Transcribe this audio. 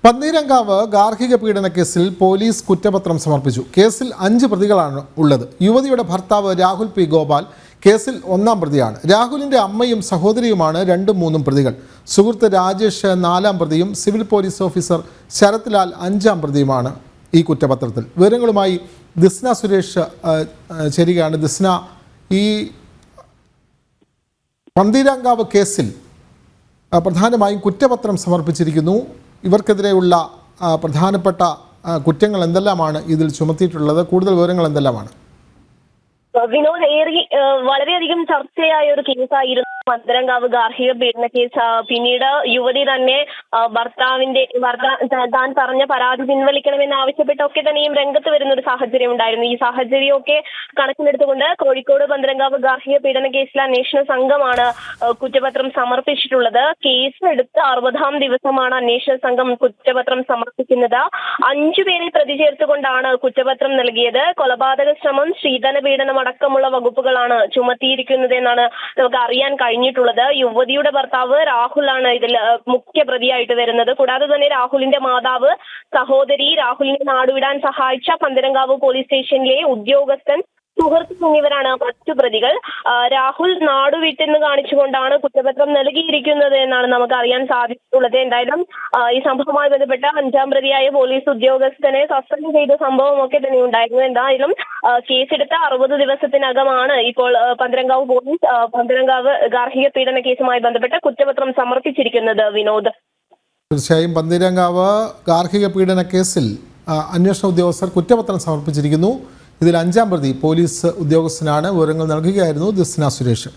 പന്തീരങ്കാവ് ഗാർഹിക പീഡന കേസിൽ പോലീസ് കുറ്റപത്രം സമർപ്പിച്ചു. കേസിൽ 5 പ്രതികളാണ് ഉള്ളത്. യുവതിയുടെ ഭർത്താവ് രാഹുൽ പി ഗോപാൽ കേസിൽ 1-ാം പ്രതിയാണ്. രാഹുലിന്റെ അമ്മയും സഹോദരിയുമാണ് 2ഉം 3ഉം പ്രതികൾ. സുഹൃത്ത് രാജേഷ് 4-ാം പ്രതിയും civil police officer Sarath Lal 5-ാം പ്രതിയുമാണ് ഈ കുറ്റപത്രത്തിൽ. വിവരങ്ങളുമായി ദിസ്ന സുരേഷ് ചേരുകയാണ്. ദിസ്ന, ഈ പന്തീരങ്കാവ് കേസിൽ പ്രധാനമായും കുറ്റപത്രം സമർപ്പിച്ചിരിക്കുന്നു. ഇവർക്കെതിരെയുള്ള പ്രധാനപ്പെട്ട കുറ്റങ്ങൾ എന്തെല്ലാമാണ് ഇതിൽ ചുമത്തിയിട്ടുള്ളത്? കൂടുതൽ വിവരങ്ങൾ എന്തെല്ലാമാണ്? വിനോദ്, വളരെയധികം ചർച്ചയായ ഒരു കേസായിരുന്നു പന്തീരങ്കാവ് ഗാർഹിക പീഡന കേസ്. പിന്നീട് യുവതി തന്നെ താൻ പറഞ്ഞ പരാതി പിൻവലിക്കണമെന്ന് ആവശ്യപ്പെട്ടൊക്കെ തന്നെയും രംഗത്ത് വരുന്ന ഒരു സാഹചര്യം ഉണ്ടായിരുന്നു. ഈ സാഹചര്യമൊക്കെ കണക്കിലെടുത്തുകൊണ്ട് കോഴിക്കോട് പന്തീരങ്കാവ് ഗാർഹിക പീഡന കേസിലെ അന്വേഷണ സംഘമാണ് കുറ്റപത്രം സമർപ്പിച്ചിട്ടുള്ളത്. കേസ് എടുത്ത് 60-ാം ദിവസമാണ് അന്വേഷണ സംഘം കുറ്റപത്രം സമർപ്പിക്കുന്നത്. 5 പേരെ പ്രതി ചേർത്തുകൊണ്ടാണ് കുറ്റപത്രം നൽകിയത്. കൊലപാതക ശ്രമം, സ്ത്രീധന പീഡനം അടക്കമുള്ള വകുപ്പുകളാണ് ചുമത്തിയിരിക്കുന്നത് എന്നാണ് നമുക്ക് അറിയാൻ കഴിഞ്ഞിട്ടുള്ളത്. യുവതിയുടെ ഭർത്താവ് രാഹുലാണ് ഇതിൽ മുഖ്യ പ്രതിയായിട്ട് വരുന്നത്. കൂടാതെ തന്നെ രാഹുലിന്റെ മാതാവ്, സഹോദരി, രാഹുലിനെ നാടുവിടാൻ സഹായിച്ച പന്തീരങ്കാവ് പോലീസ് സ്റ്റേഷനിലെ ഉദ്യോഗസ്ഥൻ, സുഹൃത്ത് എന്നിവരാണ് മറ്റു പ്രതികൾ. രാഹുൽ നാടുവിട്ടെന്ന് കാണിച്ചുകൊണ്ടാണ് കുറ്റപത്രം നൽകിയിരിക്കുന്നത് എന്നാണ് നമുക്ക് അറിയാൻ സാധിച്ചിട്ടുള്ളത്. എന്തായാലും ഈ സംഭവവുമായി ബന്ധപ്പെട്ട 5-ാം പ്രതിയായ പോലീസ് ഉദ്യോഗസ്ഥനെ സസ്പെൻഡ് ചെയ്ത സംഭവമൊക്കെ തന്നെ ഉണ്ടായിരുന്നു. എന്തായാലും കേസെടുത്ത 60 ദിവസത്തിനകമാണ് ഇപ്പോൾ പന്തീരങ്കാവ് പോലീസ് പന്തീരങ്കാവ് ഗാർഹിക പീഡന കേസുമായി ബന്ധപ്പെട്ട കുറ്റപത്രം സമർപ്പിച്ചിരിക്കുന്നത്. വിനോദ്, തീർച്ചയായും പന്തീരങ്കാവ് ഗാർഹിക പീഡന കേസിൽ അന്വേഷണ ഉദ്യോഗസ്ഥർ കുറ്റപത്രം സമർപ്പിച്ചിരിക്കുന്നു. ഇതിൽ 5-ാം പ്രതി പോലീസ് ഉദ്യോഗസ്ഥനാണ്. വിവരങ്ങൾ നൽകുകയായിരുന്നു ദിസ്ന സുരേഷ്.